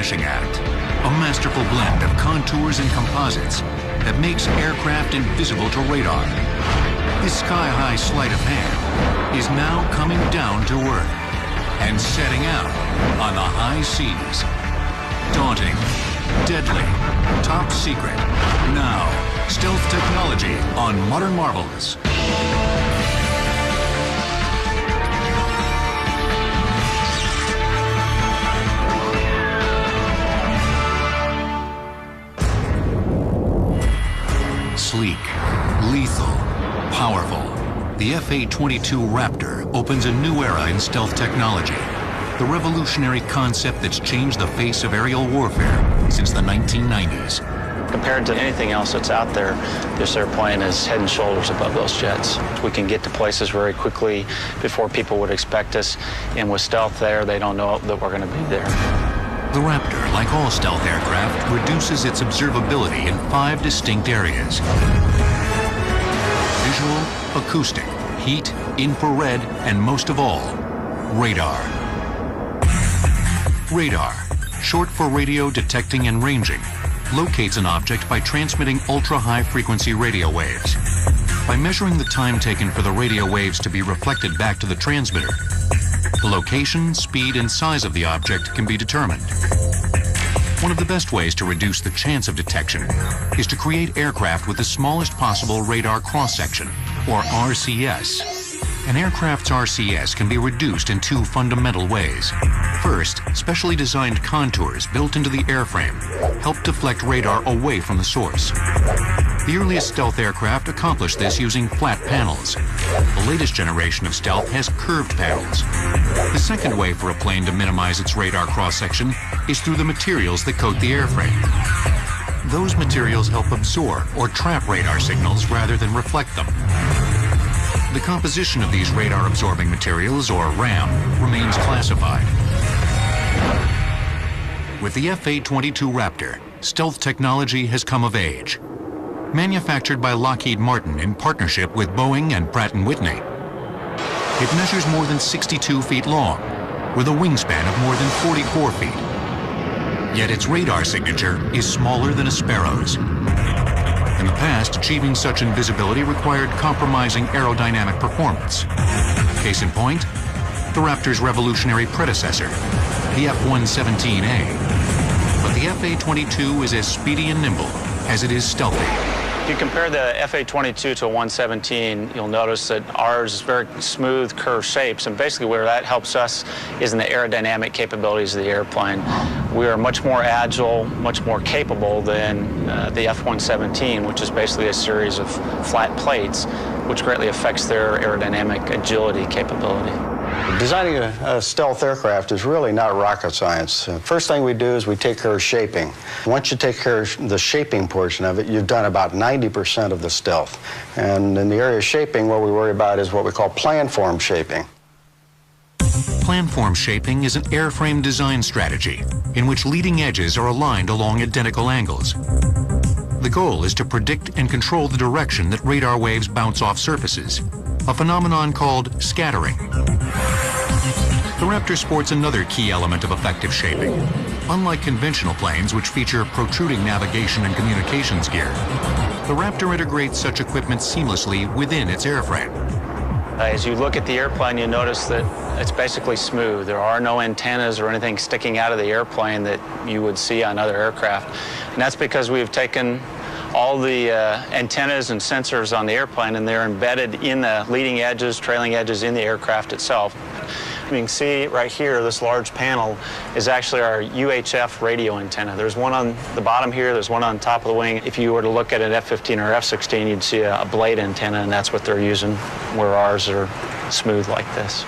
Vanishing Act, a masterful blend of contours and composites that makes aircraft invisible to radar. This sky-high sleight of hand is now coming down to earth and setting out on the high seas. Daunting, deadly, top secret. Now, stealth technology on Modern Marvels. Sleek, lethal, powerful, the F/A-22 Raptor opens a new era in stealth technology. The revolutionary concept that's changed the face of aerial warfare since the 1990s. Compared to anything else that's out there, this airplane is head and shoulders above those jets. We can get to places very quickly before people would expect us, and with stealth there, they don't know that we're going to be there. The Raptor, like all stealth aircraft, reduces its observability in 5 distinct areas: visual, acoustic, heat, infrared, and most of all, radar. Radar, short for radio detecting and ranging, locates an object by transmitting ultra-high frequency radio waves. By measuring the time taken for the radio waves to be reflected back to the transmitter, the location, speed, and size of the object can be determined. One of the best ways to reduce the chance of detection is to create aircraft with the smallest possible radar cross-section, or RCS. An aircraft's RCS can be reduced in 2 fundamental ways. First, specially designed contours built into the airframe help deflect radar away from the source. The earliest stealth aircraft accomplished this using flat panels. The latest generation of stealth has curved panels. The second way for a plane to minimize its radar cross-section is through the materials that coat the airframe. Those materials help absorb or trap radar signals rather than reflect them. The composition of these radar-absorbing materials, or RAM, remains classified. With the F/A-22 Raptor, stealth technology has come of age. Manufactured by Lockheed Martin in partnership with Boeing and Pratt & Whitney, it measures more than 62 feet long, with a wingspan of more than 44 feet. Yet its radar signature is smaller than a sparrow's. In the past, achieving such invisibility required compromising aerodynamic performance. Case in point, the Raptor's revolutionary predecessor, the F-117A. But the F/A-22 is as speedy and nimble as it is stealthy. If you compare the F/A-22 to a 117, you'll notice that ours is very smooth, curved shapes, and basically where that helps us is in the aerodynamic capabilities of the airplane. We are much more agile, much more capable than the F-117, which is basically a series of flat plates, which greatly affects their aerodynamic agility capability. Designing a stealth aircraft is really not rocket science. First thing we do is we take care of shaping. Once you take care of the shaping portion of it, you've done about 90% of the stealth. And in the area of shaping, what we worry about is what we call planform shaping. Planform shaping is an airframe design strategy in which leading edges are aligned along identical angles. The goal is to predict and control the direction that radar waves bounce off surfaces, a phenomenon called scattering. The Raptor sports another key element of effective shaping. Unlike conventional planes, which feature protruding navigation and communications gear, the Raptor integrates such equipment seamlessly within its airframe. As you look at the airplane, you notice that it's basically smooth. There are no antennas or anything sticking out of the airplane that you would see on other aircraft. And that's because we've taken all the antennas and sensors on the airplane, and they're embedded in the leading edges, trailing edges in the aircraft itself. You can see right here, this large panel is actually our UHF radio antenna. There's one on the bottom here, there's one on top of the wing. If you were to look at an F-15 or F-16, you'd see a blade antenna, and that's what they're using, where ours are smooth like this.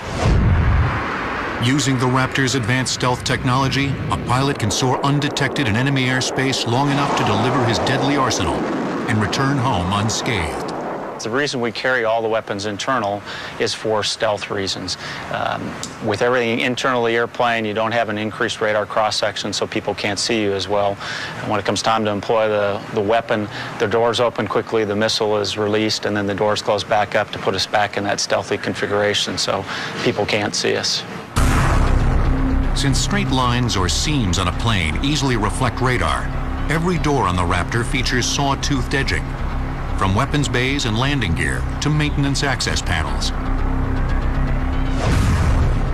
Using the Raptor's advanced stealth technology, a pilot can soar undetected in enemy airspace long enough to deliver his deadly arsenal and return home unscathed. The reason we carry all the weapons internal is for stealth reasons. With everything internal to the airplane, you don't have an increased radar cross-section, so people can't see you as well. And when it comes time to employ the weapon, the doors open quickly, the missile is released, and then the doors close back up to put us back in that stealthy configuration so people can't see us. Since straight lines or seams on a plane easily reflect radar, every door on the Raptor features saw-toothed edging, from weapons bays and landing gear to maintenance access panels.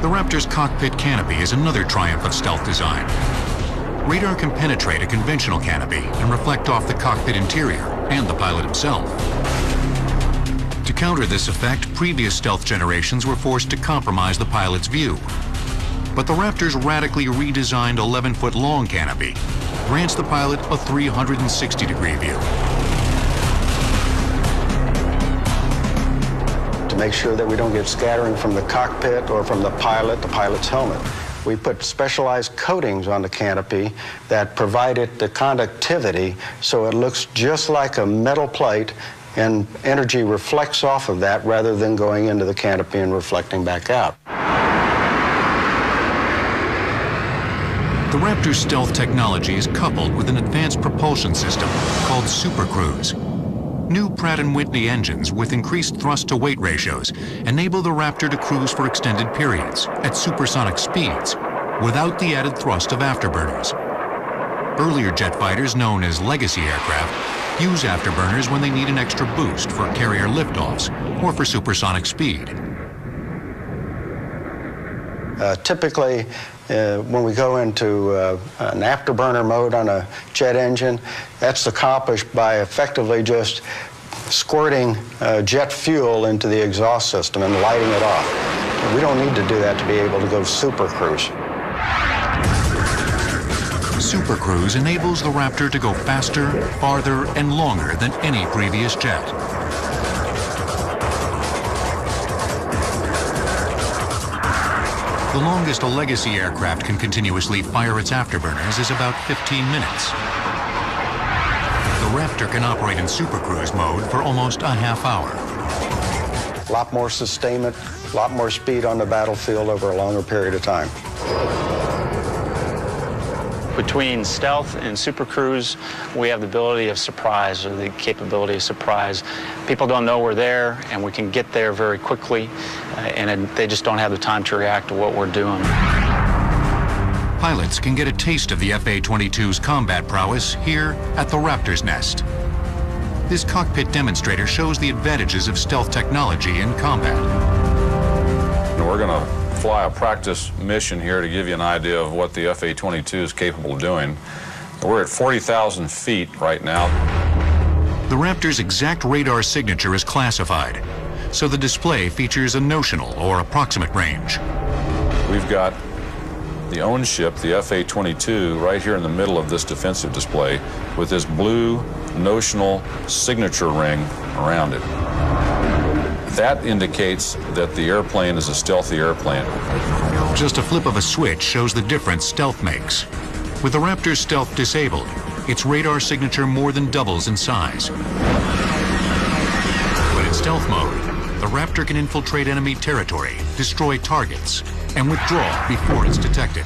The Raptor's cockpit canopy is another triumph of stealth design. Radar can penetrate a conventional canopy and reflect off the cockpit interior and the pilot himself. To counter this effect, previous stealth generations were forced to compromise the pilot's view. But the Raptor's radically redesigned 11-foot long canopy grants the pilot a 360-degree view. To make sure that we don't get scattering from the cockpit or from the pilot's helmet, we put specialized coatings on the canopy that provide it the conductivity so it looks just like a metal plate, and energy reflects off of that rather than going into the canopy and reflecting back out. The Raptor's stealth technology is coupled with an advanced propulsion system called Super Cruise. New Pratt & Whitney engines with increased thrust-to-weight ratios enable the Raptor to cruise for extended periods at supersonic speeds without the added thrust of afterburners. Earlier jet fighters, known as legacy aircraft, use afterburners when they need an extra boost for carrier liftoffs or for supersonic speed. Typically, when we go into an afterburner mode on a jet engine, that's accomplished by effectively just squirting jet fuel into the exhaust system and lighting it off. We don't need to do that to be able to go Super Cruise. Super Cruise enables the Raptor to go faster, farther, and longer than any previous jet. The longest a legacy aircraft can continuously fire its afterburners is about 15 minutes. The Raptor can operate in Super Cruise mode for almost a half hour. A lot more sustainment, a lot more speed on the battlefield over a longer period of time. Between stealth and Super Cruise, we have the ability of surprise, or the capability of surprise. People don't know we're there, and we can get there very quickly, and they just don't have the time to react to what we're doing. Pilots can get a taste of the FA-22's combat prowess here at the Raptor's nest. This cockpit demonstrator shows the advantages of stealth technology in combat. We're going to fly a practice mission here to give you an idea of what the FA-22 is capable of doing. We're at 40,000 feet right now. The Raptor's exact radar signature is classified, so the display features a notional or approximate range. We've got the own ship, the FA-22, right here in the middle of this defensive display with this blue notional signature ring around it. That indicates that the airplane is a stealthy airplane. Just a flip of a switch shows the difference stealth makes. With the Raptor's stealth disabled, its radar signature more than doubles in size. But in stealth mode, the Raptor can infiltrate enemy territory, destroy targets, and withdraw before it's detected.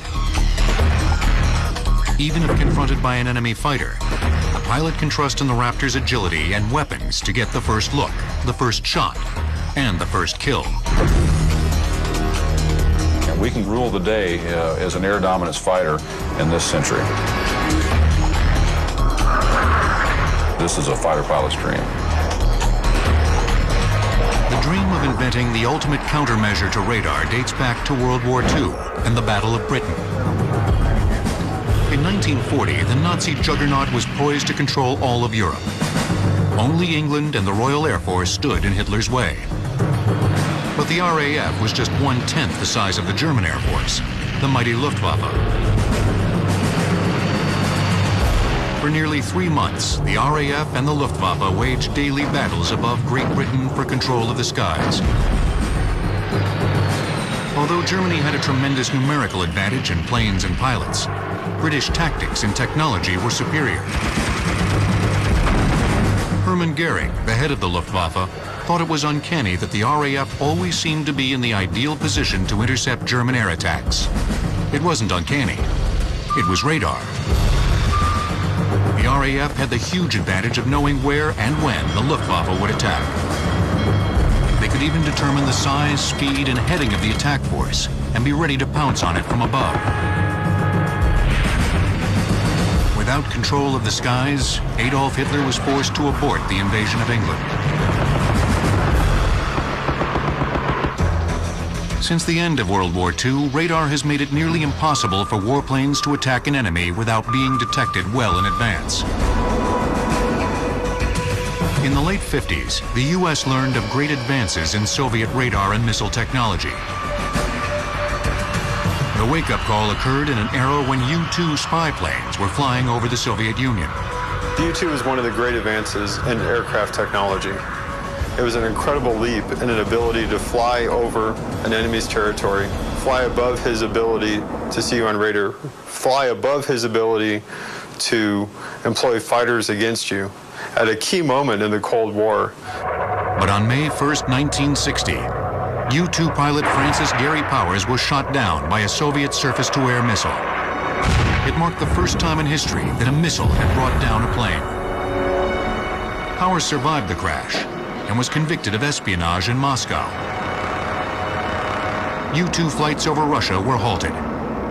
Even if confronted by an enemy fighter, the pilot can trust in the Raptor's agility and weapons to get the first look, the first shot, and the first kill. And we can rule the day as an air dominance fighter in this century. This is a fighter pilot's dream. The dream of inventing the ultimate countermeasure to radar dates back to World War II and the Battle of Britain. In 1940, the Nazi juggernaut was poised to control all of Europe. Only England and the Royal Air Force stood in Hitler's way. But the RAF was just 1/10 the size of the German Air Force, the mighty Luftwaffe. For nearly 3 months, the RAF and the Luftwaffe waged daily battles above Great Britain for control of the skies. Although Germany had a tremendous numerical advantage in planes and pilots, British tactics and technology were superior. Hermann Goering, the head of the Luftwaffe, thought it was uncanny that the RAF always seemed to be in the ideal position to intercept German air attacks. It wasn't uncanny. It was radar. The RAF had the huge advantage of knowing where and when the Luftwaffe would attack. They could even determine the size, speed, and heading of the attack force and be ready to pounce on it from above. Without control of the skies, Adolf Hitler was forced to abort the invasion of England. Since the end of World War II, radar has made it nearly impossible for warplanes to attack an enemy without being detected well in advance. In the late 50s, the U.S. learned of great advances in Soviet radar and missile technology. The wake-up call occurred in an era when U-2 spy planes were flying over the Soviet Union. The U-2 was one of the great advances in aircraft technology. It was an incredible leap in an ability to fly over an enemy's territory, fly above his ability to see you on radar, fly above his ability to employ fighters against you at a key moment in the Cold War. But on May 1st, 1960, U-2 pilot Francis Gary Powers was shot down by a Soviet surface-to-air missile. It marked the first time in history that a missile had brought down a plane. Powers survived the crash and was convicted of espionage in Moscow. U-2 flights over Russia were halted.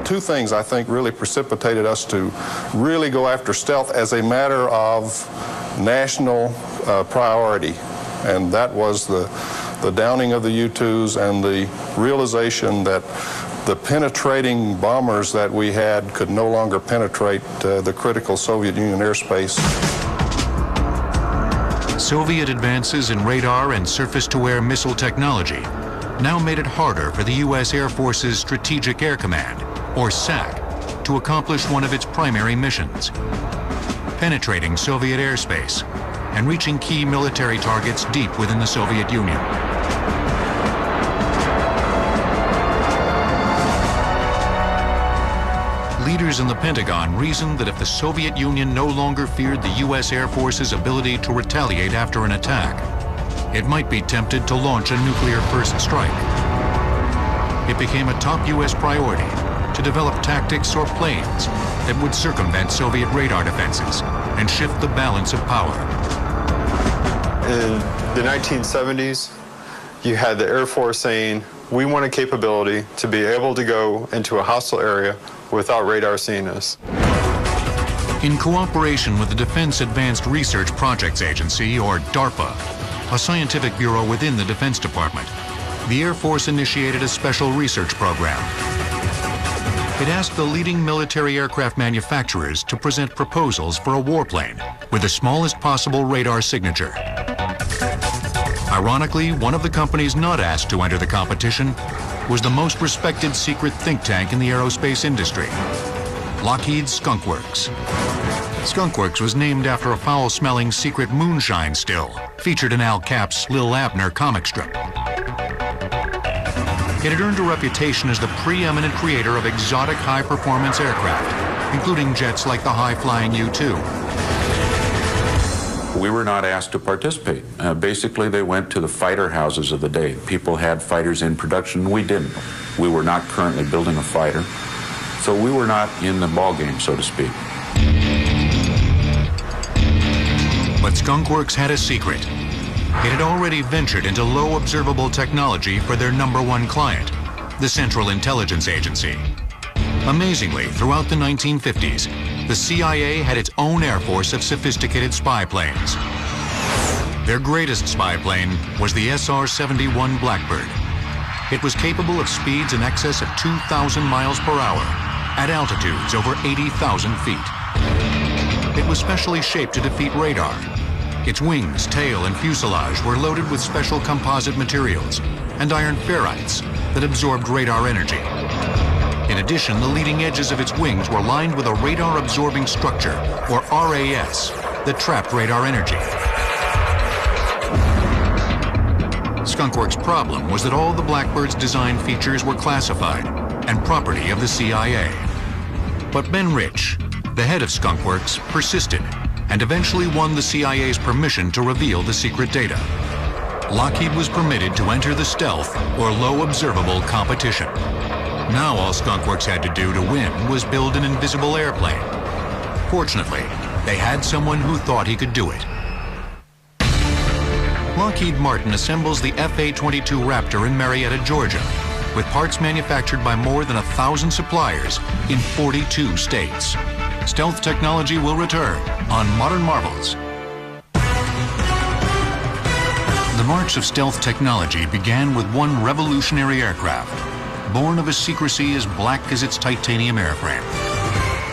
Two things I think really precipitated us to really go after stealth as a matter of national priority, and that was the downing of the U-2s and the realization that the penetrating bombers that we had could no longer penetrate the critical Soviet Union airspace. Soviet advances in radar and surface-to-air missile technology now made it harder for the U.S. Air Force's Strategic Air Command, or SAC, to accomplish one of its primary missions: penetrating Soviet airspace and reaching key military targets deep within the Soviet Union. Leaders in the Pentagon reasoned that if the Soviet Union no longer feared the U.S. Air Force's ability to retaliate after an attack, it might be tempted to launch a nuclear first strike. It became a top U.S. priority to develop tactics or planes that would circumvent Soviet radar defenses and shift the balance of power. In the 1970s, you had the Air Force saying, we want a capability to be able to go into a hostile area without radar seeing us. In cooperation with the Defense Advanced Research Projects Agency, or DARPA, a scientific bureau within the Defense Department, the Air Force initiated a special research program. It asked the leading military aircraft manufacturers to present proposals for a warplane with the smallest possible radar signature. Ironically, one of the companies not asked to enter the competition was the most respected secret think tank in the aerospace industry, Lockheed's Skunk Works. Skunk Works was named after a foul-smelling secret moonshine still featured in Al Capp's Lil Abner comic strip. It had earned a reputation as the preeminent creator of exotic high-performance aircraft, including jets like the high-flying U-2. We were not asked to participate. Basically, they went to the fighter houses of the day. People had fighters in production. We didn't. We were not currently building a fighter. So we were not in the ballgame, so to speak. But Skunk Works had a secret. It had already ventured into low observable technology for their #1 client, the Central Intelligence Agency. Amazingly, throughout the 1950s, the CIA had its own air force of sophisticated spy planes. Their greatest spy plane was the SR-71 Blackbird. It was capable of speeds in excess of 2,000 miles per hour at altitudes over 80,000 feet. It was specially shaped to defeat radar. Its wings, tail, and fuselage were loaded with special composite materials and iron ferrites that absorbed radar energy. In addition, the leading edges of its wings were lined with a radar-absorbing structure, or RAS, that trapped radar energy. Skunk Works' problem was that all the Blackbird's design features were classified and property of the CIA. But Ben Rich, the head of Skunk Works, persisted and eventually won the CIA's permission to reveal the secret data. Lockheed was permitted to enter the stealth, or low observable, competition. Now all Skunk Works had to do to win was build an invisible airplane. Fortunately, they had someone who thought he could do it. Lockheed Martin assembles the F-A-22 Raptor in Marietta, Georgia. with parts manufactured by more than 1,000 suppliers in 42 states. Stealth technology will return on Modern Marvels. The march of stealth technology began with one revolutionary aircraft, born of a secrecy as black as its titanium airframe.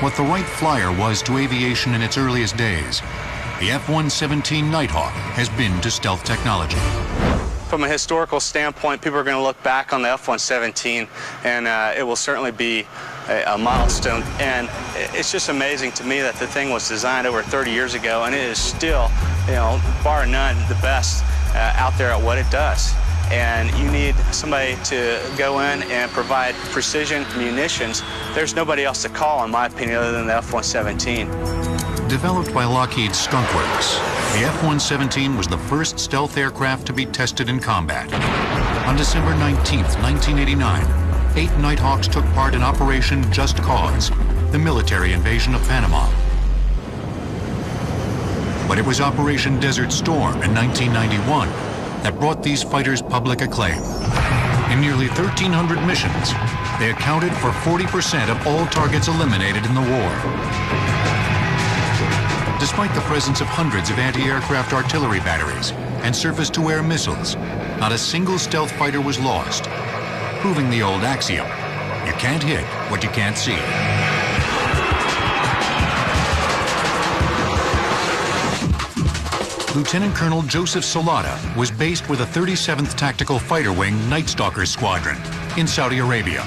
What the Wright Flyer was to aviation in its earliest days, the F-117 Nighthawk has been to stealth technology. From a historical standpoint, people are going to look back on the F-117, and it will certainly be a milestone. And it's just amazing to me that the thing was designed over 30 years ago, and it is still, you know, bar none, the best out there at what it does. And you need somebody to go in and provide precision munitions. There's nobody else to call, in my opinion, other than the F-117. Developed by Lockheed's Skunk Works, the F-117 was the first stealth aircraft to be tested in combat. On December 19, 1989, 8 Nighthawks took part in Operation Just Cause, the military invasion of Panama. But it was Operation Desert Storm in 1991 that brought these fighters public acclaim. In nearly 1,300 missions, they accounted for 40% of all targets eliminated in the war. Despite the presence of hundreds of anti-aircraft artillery batteries and surface-to-air missiles, not a single stealth fighter was lost, proving the old axiom, you can't hit what you can't see. Lieutenant Colonel Joseph Salata was based with the 37th Tactical Fighter Wing Night Stalker Squadron in Saudi Arabia.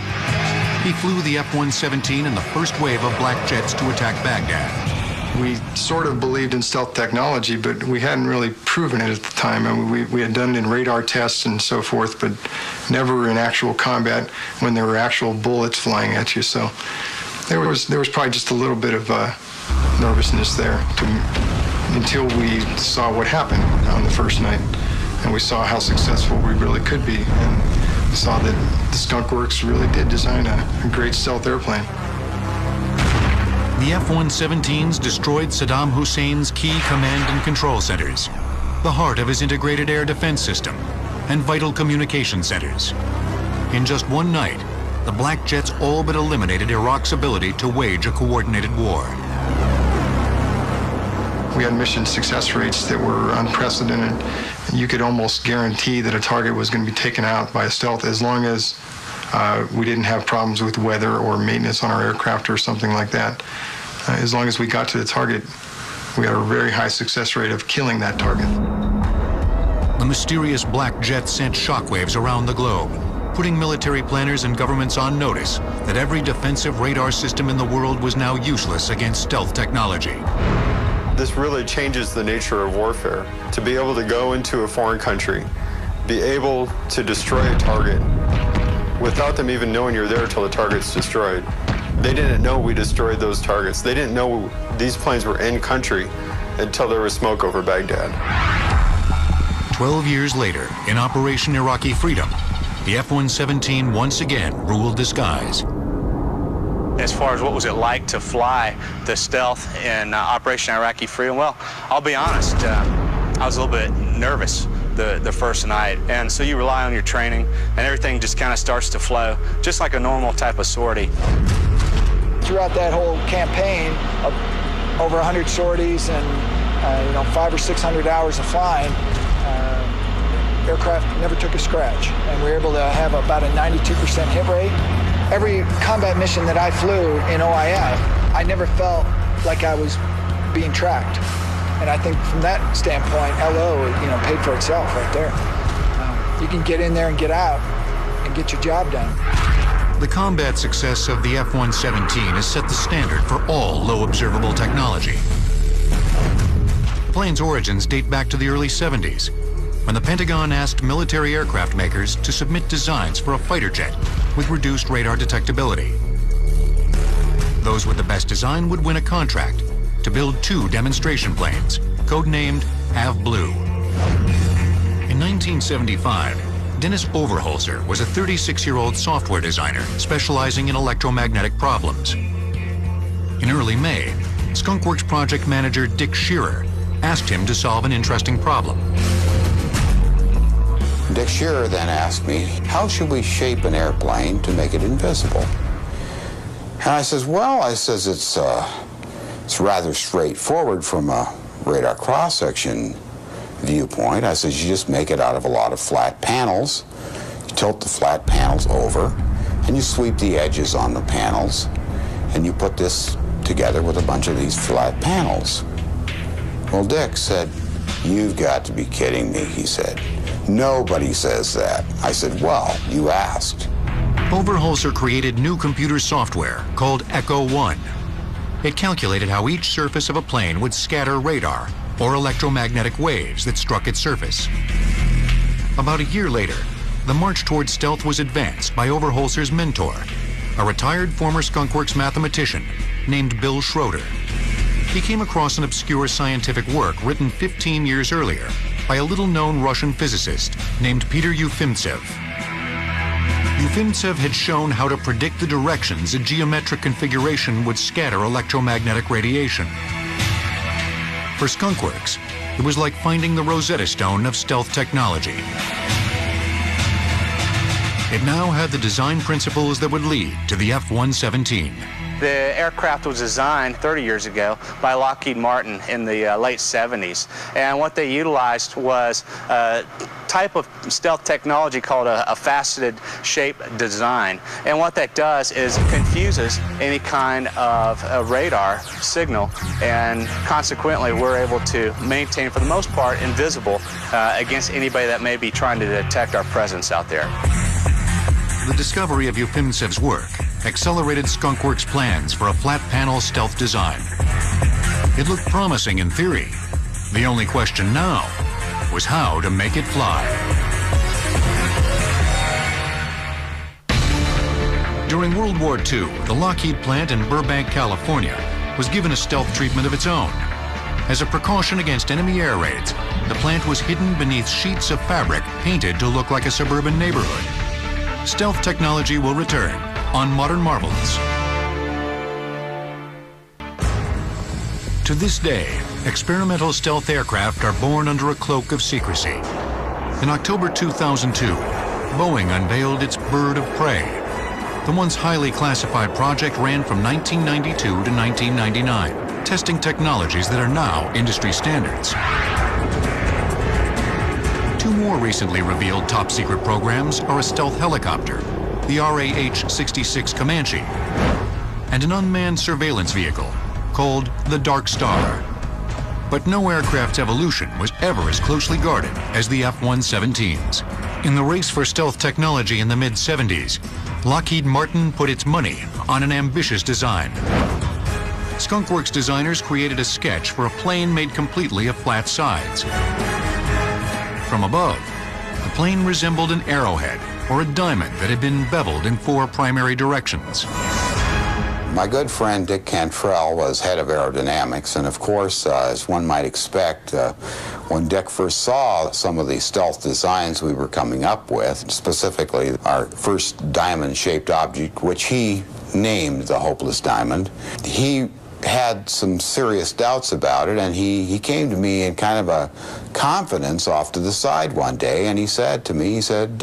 He flew the F-117 in the first wave of black jets to attack Baghdad. We sort of believed in stealth technology, but we hadn't really proven it at the time. I mean, we had done it in radar tests and so forth, but never in actual combat when there were actual bullets flying at you. So there was probably just a little bit of nervousness there until we saw what happened on the first night, and we saw how successful we really could be, and we saw that the Skunk Works really did design a great stealth airplane. The F-117s destroyed Saddam Hussein's key command and control centers, the heart of his integrated air defense system, and vital communication centers. In just one night, the black jets all but eliminated Iraq's ability to wage a coordinated war. We had mission success rates that were unprecedented. You could almost guarantee that a target was going to be taken out by a stealth as long as we didn't have problems with weather or maintenance on our aircraft or something like that. As long as we got to the target, we had a very high success rate of killing that target. The mysterious black jet sent shockwaves around the globe, putting military planners and governments on notice that every defensive radar system in the world was now useless against stealth technology. This really changes the nature of warfare. To be able to go into a foreign country, be able to destroy a target without them even knowing you're there until the target's destroyed. They didn't know we destroyed those targets. They didn't know these planes were in country until there was smoke over Baghdad. 12 years later, in Operation Iraqi Freedom, the F-117 once again ruled the skies. As far as what was it like to fly the stealth in Operation Iraqi Freedom, well, I'll be honest, I was a little bit nervous the first night, and so you rely on your training, and everything just kind of starts to flow, just like a normal type of sortie. Throughout that whole campaign of over 100 sorties and 500 or 600 hours of flying, aircraft never took a scratch, and we were able to have about a 92% hit rate. Every combat mission that I flew in OIF, I never felt like I was being tracked. And I think from that standpoint, LO, paid for itself right there. You can get in there and get out and get your job done. The combat success of the F-117 has set the standard for all low observable technology. The plane's origins date back to the early 70s, when the Pentagon asked military aircraft makers to submit designs for a fighter jet with reduced radar detectability. Those with the best design would win a contract to build 2 demonstration planes, codenamed Av Blue. In 1975, Dennis Overholzer was a 36-year-old software designer specializing in electromagnetic problems. In early May, Skunk Works project manager Dick Shearer asked him to solve an interesting problem. Dick Shearer then asked me, how should we shape an airplane to make it invisible? And I says, well, it's rather straightforward from a radar cross-section viewpoint. I says, you just make it out of a lot of flat panels. You tilt the flat panels over, and you sweep the edges on the panels, and you put this together with a bunch of these flat panels. Well, Dick said, you've got to be kidding me, he said. Nobody says that. I said, well, you asked. Overholser created new computer software called Echo One. It calculated how each surface of a plane would scatter radar or electromagnetic waves that struck its surface. About a year later, the march toward stealth was advanced by Overholser's mentor, a retired former Skunk Works mathematician named Bill Schroeder. He came across an obscure scientific work written 15 years earlier by a little-known Russian physicist named Peter Ufimtsev. Ufimtsev had shown how to predict the directions a geometric configuration would scatter electromagnetic radiation. For Skunk Works, it was like finding the Rosetta Stone of stealth technology. It now had the design principles that would lead to the F-117. The aircraft was designed 30 years ago by Lockheed Martin in the late 70s. And what they utilized was a type of stealth technology called a faceted shape design. And what that does is it confuses any kind of a radar signal, and consequently we're able to maintain, for the most part, invisible against anybody that may be trying to detect our presence out there. The discovery of Ufimtsev's work accelerated Skunk Works' plans for a flat-panel stealth design. It looked promising in theory. The only question now was how to make it fly. During World War II, the Lockheed plant in Burbank, California, was given a stealth treatment of its own. As a precaution against enemy air raids, the plant was hidden beneath sheets of fabric painted to look like a suburban neighborhood. Stealth technology will return on Modern Marvels. To this day, experimental stealth aircraft are born under a cloak of secrecy. In October 2002, Boeing unveiled its Bird of Prey. The once highly classified project ran from 1992 to 1999, testing technologies that are now industry standards. Two more recently revealed top-secret programs are a stealth helicopter, the RAH-66 Comanche, and an unmanned surveillance vehicle called the Dark Star. But no aircraft's evolution was ever as closely guarded as the F-117's. In the race for stealth technology in the mid-70s, Lockheed Martin put its money on an ambitious design. Skunk Works designers created a sketch for a plane made completely of flat sides. From above, the plane resembled an arrowhead or a diamond that had been beveled in 4 primary directions. My good friend Dick Cantrell was head of aerodynamics, and of course, as one might expect, when Dick first saw some of the stealth designs we were coming up with, specifically our first diamond-shaped object, which he named the Hopeless Diamond, he had some serious doubts about it, and he came to me in kind of a confidence off to the side one day, and he said to me, he said,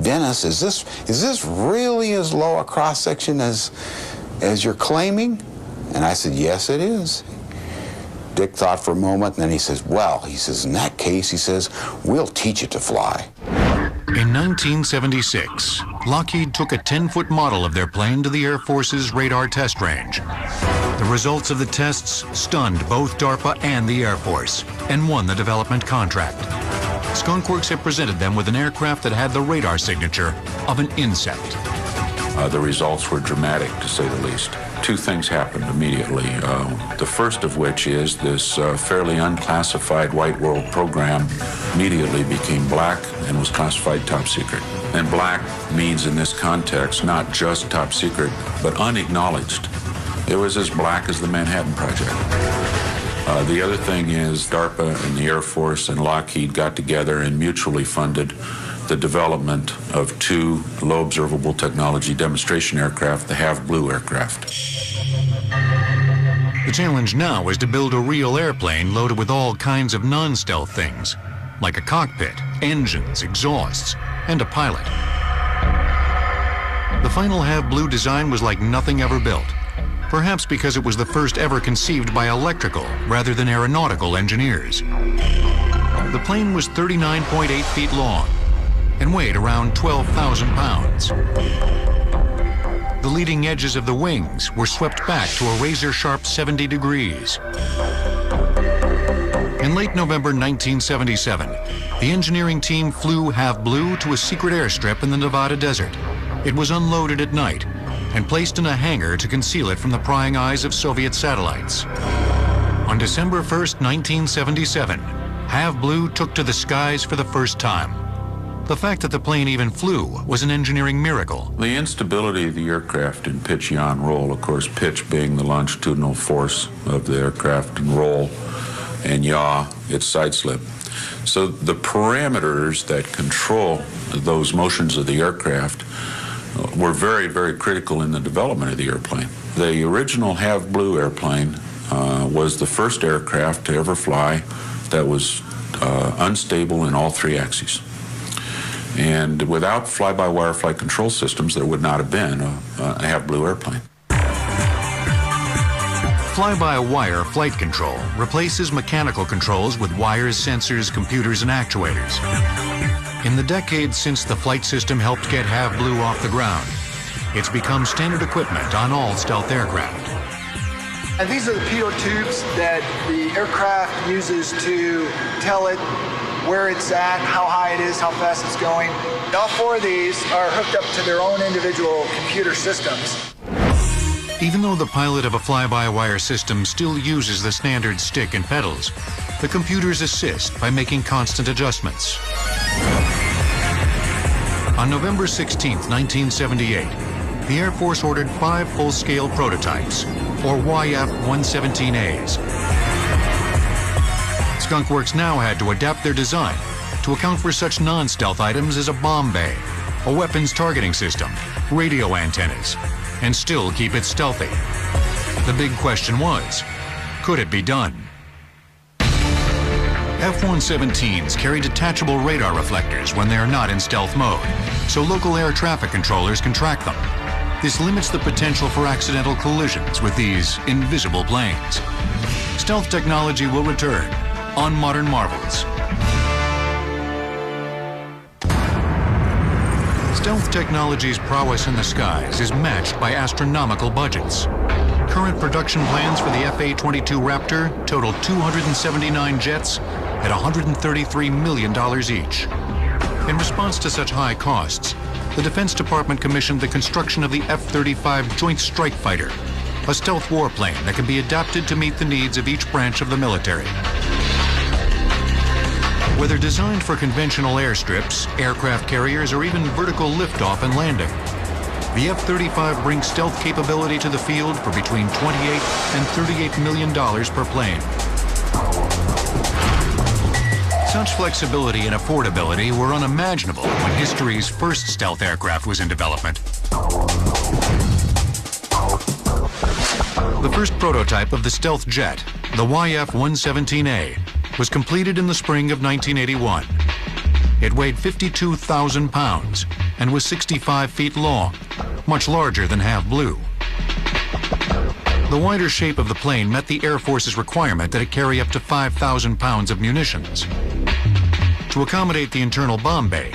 Dennis, is this really as low a cross-section as you're claiming? And I said, yes, it is. Dick thought for a moment, and then he says, well, he says, in that case, he says, we'll teach it to fly. In 1976, Lockheed took a 10-foot model of their plane to the Air Force's radar test range. The results of the tests stunned both DARPA and the Air Force and won the development contract. Skunk Works had presented them with an aircraft that had the radar signature of an insect. The results were dramatic, to say the least. 2 things happened immediately. The first of which is this fairly unclassified White World program immediately became black and was classified top secret. And black means in this context not just top secret, but unacknowledged. It was as black as the Manhattan Project. The other thing is DARPA and the Air Force and Lockheed got together and mutually funded the development of 2 low observable technology demonstration aircraft, the Have Blue aircraft. The challenge now is to build a real airplane loaded with all kinds of non-stealth things. like a cockpit, engines, exhausts, and a pilot. The final Have Blue design was like nothing ever built, perhaps because it was the first ever conceived by electrical rather than aeronautical engineers. The plane was 39.8 feet long and weighed around 12,000 pounds. The leading edges of the wings were swept back to a razor-sharp 70 degrees. In late November 1977, the engineering team flew Have Blue to a secret airstrip in the Nevada desert. It was unloaded at night and placed in a hangar to conceal it from the prying eyes of Soviet satellites. On December 1st, 1977, Have Blue took to the skies for the first time. The fact that the plane even flew was an engineering miracle. The instability of the aircraft in pitch-yaw roll, of course, pitch being the longitudinal force of the aircraft, and roll, and yaw, its side slip. So the parameters that control those motions of the aircraft were very, very critical in the development of the airplane. The original Have Blue airplane was the first aircraft to ever fly that was unstable in all three axes. And without fly-by-wire flight control systems, there would not have been a Have Blue airplane. Fly-by-wire flight control replaces mechanical controls with wires, sensors, computers, and actuators. In the decades since the flight system helped get Have Blue off the ground, it's become standard equipment on all stealth aircraft. And these are the pitot tubes that the aircraft uses to tell it where it's at, how high it is, how fast it's going. All four of these are hooked up to their own individual computer systems. Even though the pilot of a fly-by-wire system still uses the standard stick and pedals, the computers assist by making constant adjustments. On November 16, 1978, the Air Force ordered 5 full-scale prototypes, or YF-117As. Skunk Works now had to adapt their design to account for such non-stealth items as a bomb bay, a weapons targeting system, radio antennas, and still keep it stealthy. The big question was, could it be done? F-117s carry detachable radar reflectors when they are not in stealth mode, so local air traffic controllers can track them. This limits the potential for accidental collisions with these invisible planes. Stealth technology will return on Modern Marvels. Stealth technology's prowess in the skies is matched by astronomical budgets. Current production plans for the F-A-22 Raptor total 279 jets at $133 million each. In response to such high costs, the Defense Department commissioned the construction of the F-35 Joint Strike Fighter, a stealth warplane that can be adapted to meet the needs of each branch of the military. Whether designed for conventional airstrips, aircraft carriers, or even vertical liftoff and landing, the F-35 brings stealth capability to the field for between $28 and $38 million per plane. Such flexibility and affordability were unimaginable when history's first stealth aircraft was in development. The first prototype of the stealth jet, the YF-117A, was completed in the spring of 1981. It weighed 52,000 pounds and was 65 feet long, much larger than Have Blue. The wider shape of the plane met the Air Force's requirement that it carry up to 5,000 pounds of munitions. To accommodate the internal bomb bay,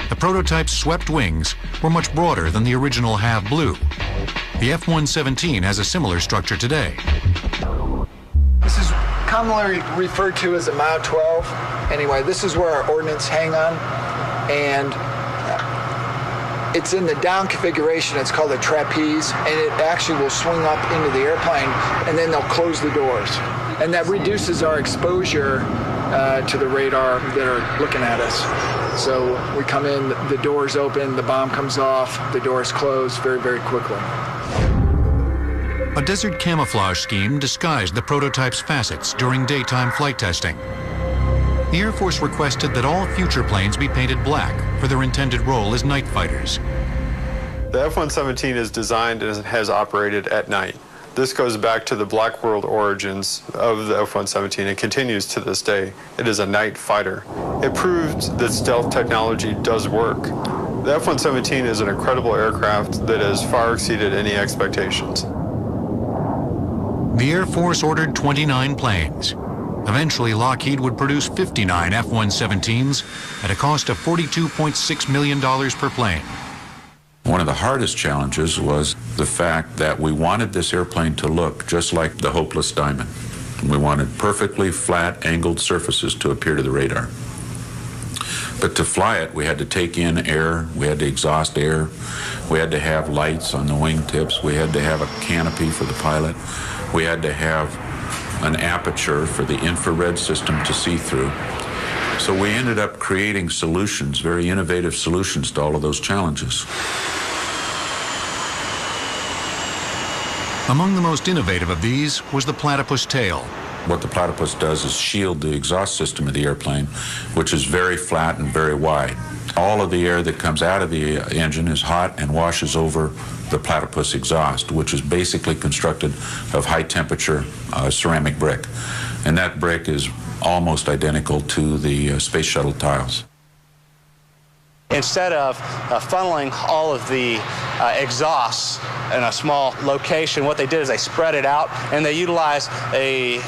the prototype's swept wings were much broader than the original Have Blue. The F-117 has a similar structure today. This is commonly referred to as a MILE 12. Anyway, this is where our ordnance hang on, and it's in the down configuration. It's called a trapeze, and it actually will swing up into the airplane, and then they'll close the doors. And that reduces our exposure to the radar that are looking at us. So we come in, the door's open, the bomb comes off, the door's closed very, very quickly. A desert camouflage scheme disguised the prototype's facets during daytime flight testing. The Air Force requested that all future planes be painted black for their intended role as night fighters. The F-117 is designed and has operated at night. This goes back to the Black World origins of the F-117 and continues to this day. It is a night fighter. It proved that stealth technology does work. The F-117 is an incredible aircraft that has far exceeded any expectations. The Air Force ordered 29 planes. Eventually, Lockheed would produce 59 F-117s at a cost of $42.6 million per plane. One of the hardest challenges was the fact that we wanted this airplane to look just like the Hopeless Diamond. We wanted perfectly flat, angled surfaces to appear to the radar. But to fly it, we had to take in air, we had to exhaust air, we had to have lights on the wingtips, we had to have a canopy for the pilot, we had to have an aperture for the infrared system to see through. So we ended up creating solutions, very innovative solutions to all of those challenges. Among the most innovative of these was the platypus tail. What the platypus does is shield the exhaust system of the airplane, which is very flat and very wide. All of the air that comes out of the engine is hot and washes over the platypus exhaust, which is basically constructed of high-temperature ceramic brick. And that brick is almost identical to the Space Shuttle tiles. Instead of funneling all of the exhausts in a small location, what they did is they spread it out, and they utilized a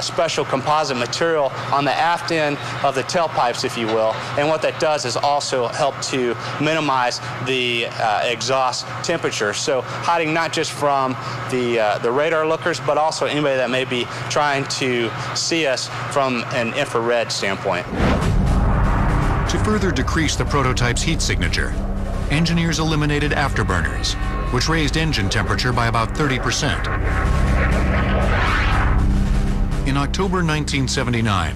special composite material on the aft end of the tailpipes, if you will. And what that does is also help to minimize the exhaust temperature. So hiding not just from the radar lookers, but also anybody that may be trying to see us from an infrared standpoint. To further decrease the prototype's heat signature, engineers eliminated afterburners, which raised engine temperature by about 30%. In October 1979,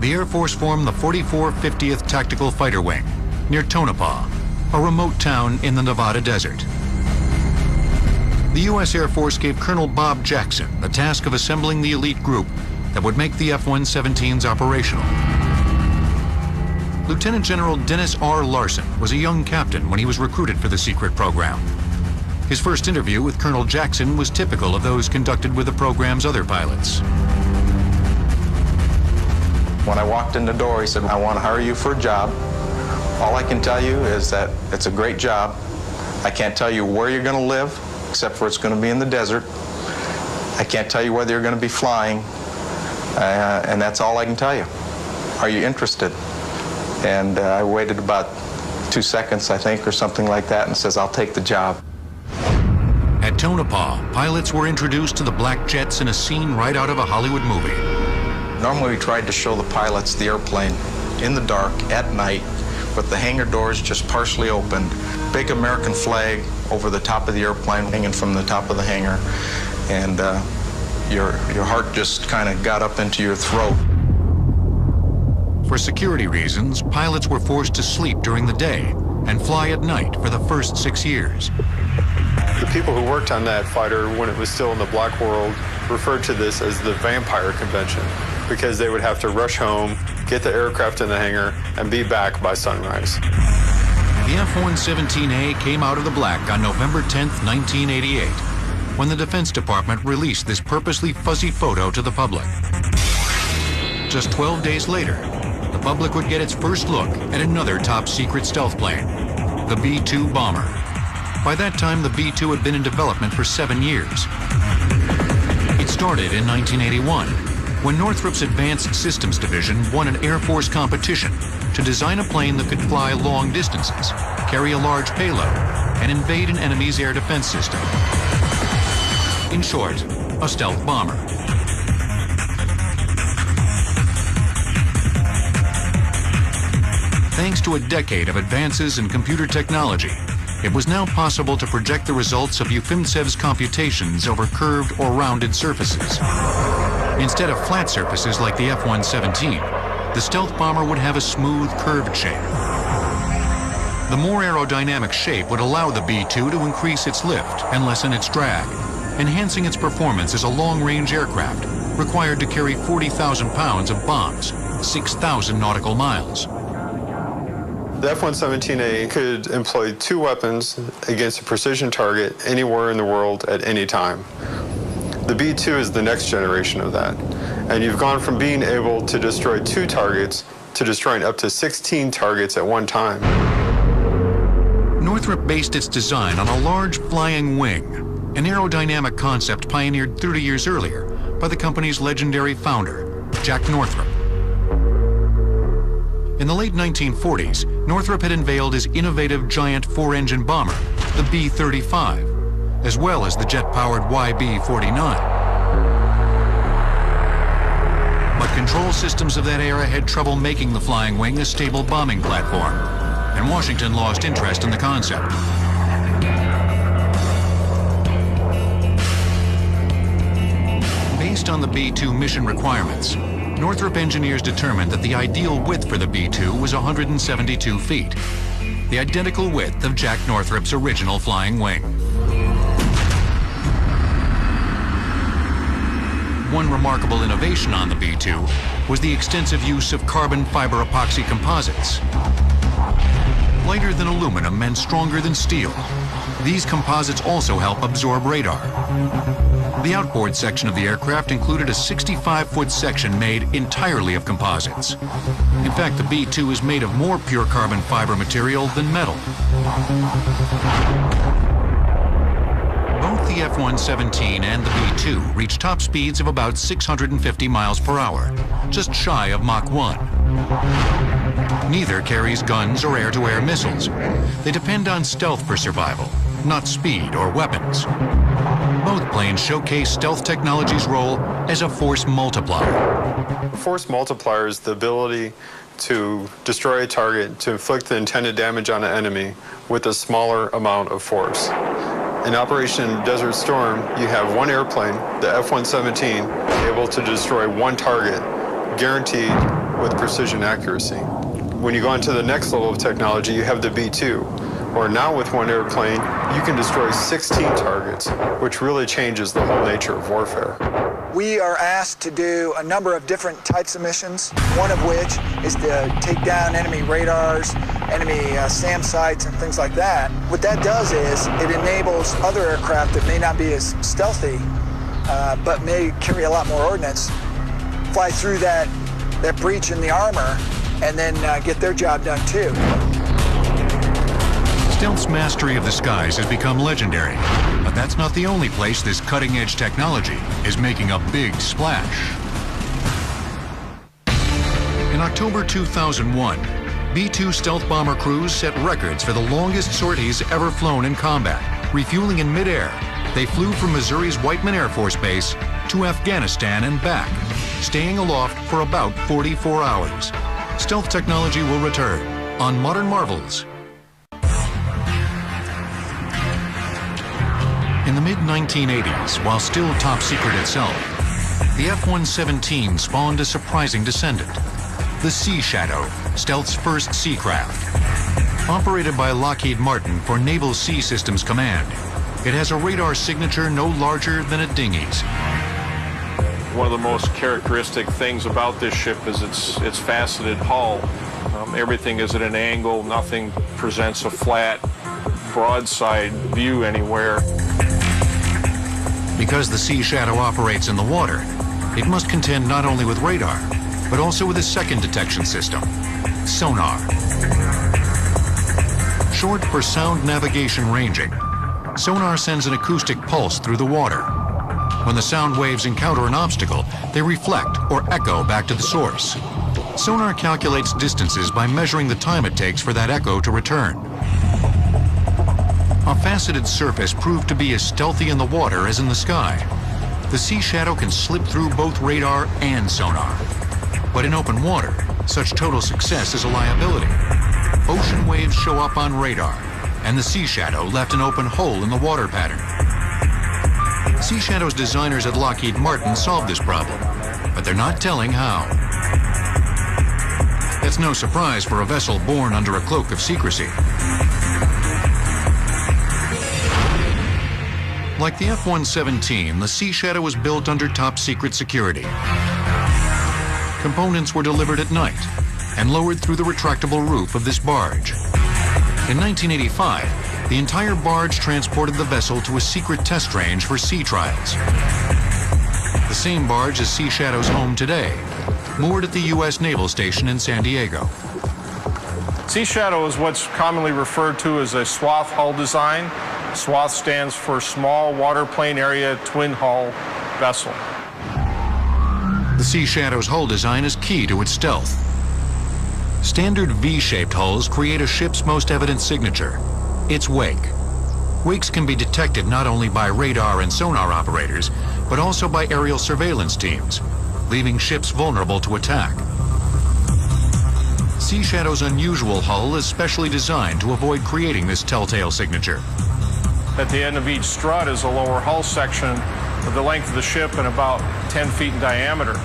the Air Force formed the 44 50th Tactical Fighter Wing near Tonopah, a remote town in the Nevada desert. The U.S. Air Force gave Colonel Bob Jackson the task of assembling the elite group that would make the F-117s operational. Lieutenant General Dennis R. Larson was a young captain when he was recruited for the secret program. His first interview with Colonel Jackson was typical of those conducted with the program's other pilots. When I walked in the door, he said, "I want to hire you for a job. All I can tell you is that it's a great job. I can't tell you where you're going to live, except for it's going to be in the desert. I can't tell you whether you're going to be flying, and that's all I can tell you. Are you interested?" And I waited about 2 seconds, I think, or something like that, and says, "I'll take the job." At Tonopah, pilots were introduced to the black jets in a scene right out of a Hollywood movie. Normally we tried to show the pilots the airplane in the dark at night with the hangar doors just partially open. Big American flag over the top of the airplane hanging from the top of the hangar. And your heart just kind of got up into your throat. For security reasons, pilots were forced to sleep during the day and fly at night for the first 6 years. The people who worked on that fighter when it was still in the Black World referred to this as the Vampire Convention, because they would have to rush home, get the aircraft in the hangar, and be back by sunrise. The F-117A came out of the black on November 10th, 1988, when the Defense Department released this purposely fuzzy photo to the public. Just 12 days later, the public would get its first look at another top-secret stealth plane, the B-2 bomber. By that time, the B-2 had been in development for 7 years. It started in 1981, when Northrop's Advanced Systems Division won an Air Force competition to design a plane that could fly long distances, carry a large payload, and invade an enemy's air defense system. In short, a stealth bomber. Thanks to a decade of advances in computer technology, it was now possible to project the results of Ufimtsev's computations over curved or rounded surfaces. Instead of flat surfaces like the F-117, the stealth bomber would have a smooth, curved shape. The more aerodynamic shape would allow the B-2 to increase its lift and lessen its drag, enhancing its performance as a long-range aircraft required to carry 40,000 pounds of bombs, 6,000 nautical miles. The F-117A could employ 2 weapons against a precision target anywhere in the world at any time. The B-2 is the next generation of that. And you've gone from being able to destroy 2 targets to destroying up to 16 targets at one time. Northrop based its design on a large flying wing, an aerodynamic concept pioneered 30 years earlier by the company's legendary founder, Jack Northrop. In the late 1940s, Northrop had unveiled his innovative giant 4-engine bomber, the B-35, as well as the jet-powered YB-49. But control systems of that era had trouble making the flying wing a stable bombing platform, and Washington lost interest in the concept. Based on the B-2 mission requirements, Northrop engineers determined that the ideal width for the B-2 was 172 feet, the identical width of Jack Northrop's original flying wing. One remarkable innovation on the B-2 was the extensive use of carbon fiber epoxy composites. Lighter than aluminum and stronger than steel, these composites also help absorb radar. The outboard section of the aircraft included a 65-foot section made entirely of composites. In fact, the B-2 is made of more pure carbon fiber material than metal. Both the F-117 and the B-2 reach top speeds of about 650 miles per hour, just shy of Mach 1. Neither carries guns or air-to-air missiles. They depend on stealth for survival, not speed or weapons. Both planes showcase stealth technology's role as a force multiplier. Force multiplier is the ability to destroy a target, to inflict the intended damage on an enemy with a smaller amount of force. In Operation Desert Storm, you have one airplane, the F-117, able to destroy one target, guaranteed with precision accuracy. When you go on to the next level of technology, you have the B-2. Or now with one airplane, you can destroy 16 targets, which really changes the whole nature of warfare. We are asked to do a number of different types of missions, one of which is to take down enemy radars, enemy SAM sites, and things like that. What that does is it enables other aircraft that may not be as stealthy, but may carry a lot more ordnance, fly through that breach in the armor, and then get their job done too. Stealth's mastery of the skies has become legendary, but that's not the only place this cutting-edge technology is making a big splash. In October 2001, B-2 stealth bomber crews set records for the longest sorties ever flown in combat. Refueling in midair, they flew from Missouri's Whiteman Air Force Base to Afghanistan and back, staying aloft for about 44 hours. Stealth technology will return on Modern Marvels. In the mid-1980s, while still top secret itself, the F-117 spawned a surprising descendant, the Sea Shadow, Stealth's first sea craft. Operated by Lockheed Martin for Naval Sea Systems Command, it has a radar signature no larger than a dinghy's. One of the most characteristic things about this ship is its faceted hull. Everything is at an angle, nothing presents a flat, broadside view anywhere. Because the Sea Shadow operates in the water, it must contend not only with radar, but also with a second detection system, sonar. Short for sound navigation ranging, sonar sends an acoustic pulse through the water. When the sound waves encounter an obstacle, they reflect or echo back to the source. Sonar calculates distances by measuring the time it takes for that echo to return. A faceted surface proved to be as stealthy in the water as in the sky. The Sea Shadow can slip through both radar and sonar. But in open water, such total success is a liability. Ocean waves show up on radar, and the Sea Shadow left an open hole in the water pattern. Sea Shadow's designers at Lockheed Martin solved this problem, but they're not telling how. It's no surprise for a vessel born under a cloak of secrecy. Like the F-117, the Sea Shadow was built under top-secret security. Components were delivered at night and lowered through the retractable roof of this barge. In 1985, the entire barge transported the vessel to a secret test range for sea trials. The same barge is Sea Shadow's home today, moored at the U.S. Naval Station in San Diego. Sea Shadow is what's commonly referred to as a swath hull design. SWATH stands for Small Waterplane Area Twin Hull Vessel. The Sea Shadow's hull design is key to its stealth. Standard V-shaped hulls create a ship's most evident signature, its wake. Wakes can be detected not only by radar and sonar operators, but also by aerial surveillance teams, leaving ships vulnerable to attack. Sea Shadow's unusual hull is specially designed to avoid creating this telltale signature. At the end of each strut is a lower hull section of the length of the ship and about 10 feet in diameter.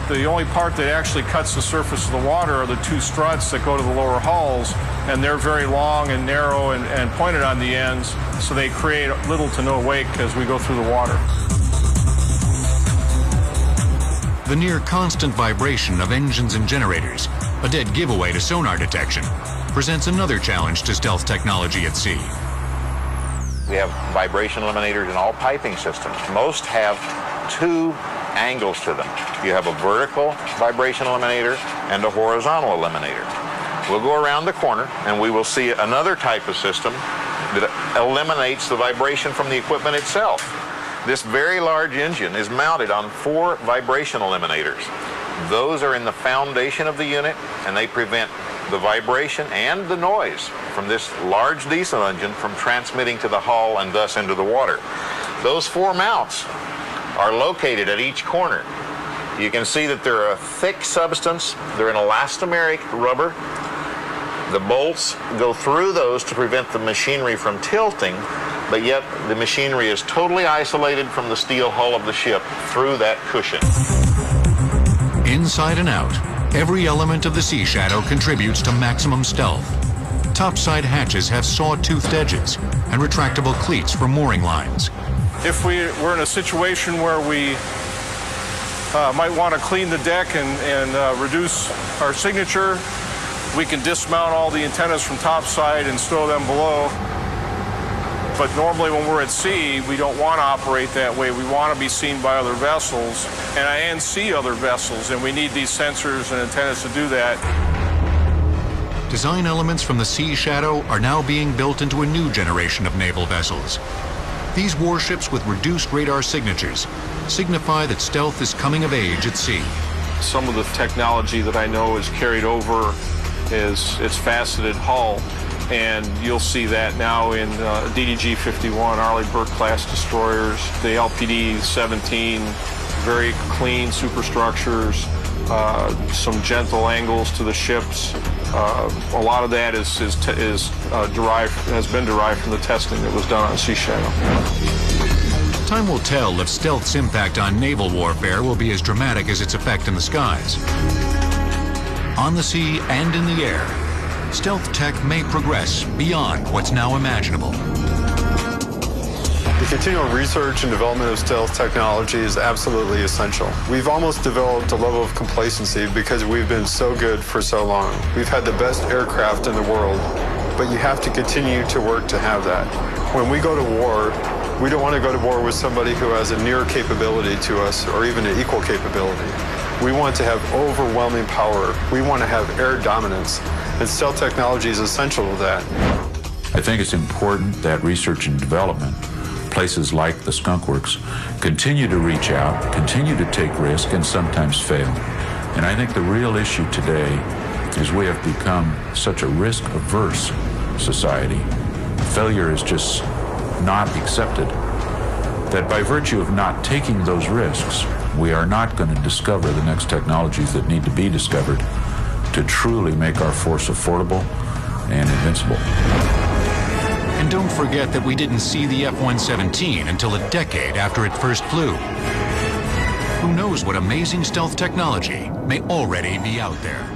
The only part that actually cuts the surface of the water are the two struts that go to the lower hulls, and they're very long and narrow and pointed on the ends, so they create little to no wake as we go through the water. The near constant vibration of engines and generators, a dead giveaway to sonar detection, presents another challenge to stealth technology at sea. We have vibration eliminators in all piping systems. Most have two angles to them. You have a vertical vibration eliminator and a horizontal eliminator. We'll go around the corner and we will see another type of system that eliminates the vibration from the equipment itself. This very large engine is mounted on 4 vibration eliminators. Those are in the foundation of the unit, and they prevent the vibration and the noise from this large diesel engine from transmitting to the hull and thus into the water. Those 4 mounts are located at each corner. You can see that they're a thick substance. They're an elastomeric rubber. The bolts go through those to prevent the machinery from tilting, but yet the machinery is totally isolated from the steel hull of the ship through that cushion. Inside and out, every element of the Sea Shadow contributes to maximum stealth. Topside hatches have saw-toothed edges and retractable cleats for mooring lines. If we're in a situation where we might want to clean the deck and reduce our signature, we can dismount all the antennas from topside and stow them below. But normally when we're at sea, we don't want to operate that way. We want to be seen by other vessels and see other vessels, and we need these sensors and antennas to do that. Design elements from the Sea Shadow are now being built into a new generation of naval vessels. These warships with reduced radar signatures signify that stealth is coming of age at sea. Some of the technology that I know is carried over is its faceted hull, and you'll see that now in DDG-51 Arleigh Burke class destroyers, the LPD-17, very clean superstructures, some gentle angles to the ships. A lot of that has been derived from the testing that was done on Sea Shadow. Time will tell if stealth's impact on naval warfare will be as dramatic as its effect in the skies. On the sea and in the air, stealth tech may progress beyond what's now imaginable. The continual research and development of stealth technology is absolutely essential. We've almost developed a level of complacency because we've been so good for so long. We've had the best aircraft in the world, but you have to continue to work to have that. When we go to war, we don't want to go to war with somebody who has a near capability to us or even an equal capability. We want to have overwhelming power. We want to have air dominance, and stealth technology is essential to that. I think it's important that research and development, places like the Skunk Works, continue to reach out, continue to take risk, and sometimes fail. And I think the real issue today is we have become such a risk-averse society. Failure is just not accepted. That by virtue of not taking those risks, we are not going to discover the next technologies that need to be discovered to truly make our force affordable and invincible. And don't forget that we didn't see the F-117 until a decade after it first flew. Who knows what amazing stealth technology may already be out there?